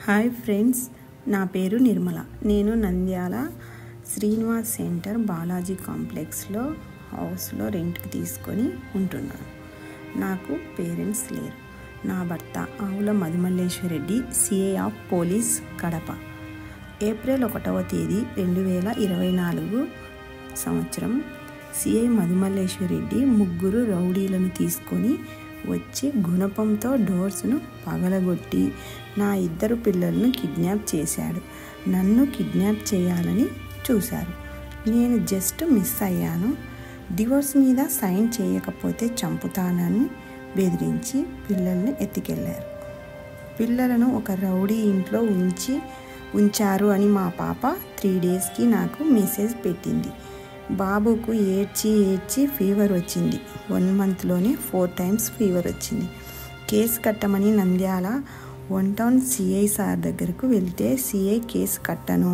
Hi friends, నా పేరు నిర్మల. నేను నంద్యాల శ్రీనివాస్ సెంటర్ బాలాజీ కాంప్లెక్స్లో హౌస్లో రెంట్కి తీసుకొని ఉంటున్నాను. నాకు పేరెంట్స్ లేరు. నా భర్త Avula Madhumalleshwar Reddy, CI of police, Kadapa. April 1వ తేదీ 2024 సంవత్సరం సిఐ మధుమల్లేశ్వర్ రెడ్డి ముగ్గురు రౌడీలను తీసుకొని వచ్చి గుణపంతో డోర్స్ను పగలగొట్టి నా ఇద్దరు పిల్లలను కిడ్నాప్ చేశాడు. నన్ను కిడ్నాప్ చేయాలని చూశారు. నేను జస్ట్ మిస్ అయ్యాను. డివోర్స్ మీద సైన్ చేయకపోతే చంపుతానని బెదిరించి పిల్లల్ని ఎత్తుకెళ్లారు. పిల్లలను ఒక రౌడీ ఇంట్లో ఉంచారు అని మా పాప 3 డేస్కి నాకు మెసేజ్ పెట్టింది. బాబుకు ఏడ్చి ఫీవర్ వచ్చింది. 1 మంత్లోనే 4 టైమ్స్ ఫీవర్ వచ్చింది. కేసు కట్టమని నంద్యాల 1 టౌన్ సిఐ సార్ దగ్గరకు వెళ్తే సిఐ కేసు కట్టను,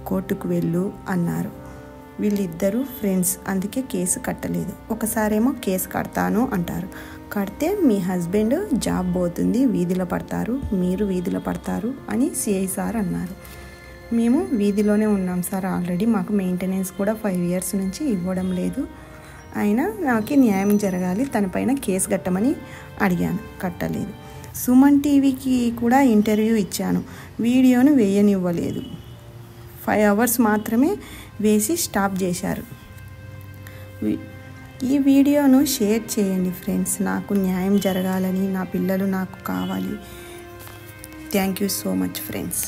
కోర్టుకు వెళ్ళు అన్నారు. వీళ్ళిద్దరూ ఫ్రెండ్స్, అందుకే కేసు కట్టలేదు. ఒకసారేమో కేసు కడతాను అంటారు. కడితే మీ హస్బెండ్ జాబ్ పోతుంది, వీధిలో పడతారు, మీరు వీధిలో పడతారు అని సిఐ సార్ అన్నారు. మేము వీధిలోనే ఉన్నాం సార్, ఆల్రెడీ మాకు మెయింటెనెన్స్ కూడా 5 ఇయర్స్ నుంచి ఇవ్వడం లేదు. అయినా నాకు న్యాయం జరగాలి, తనపైన కేసు కట్టమని అడిగాను. కట్టలేదు. సుమన్ టీవీకి కూడా ఇంటర్వ్యూ ఇచ్చాను. వీడియోను వేయనివ్వలేదు. 5 అవర్స్ మాత్రమే వేసి స్టాప్ చేశారు. ఈ వీడియోను షేర్ చేయండి ఫ్రెండ్స్. నాకు న్యాయం జరగాలని, నా పిల్లలు నాకు కావాలి. Thank you so much friends.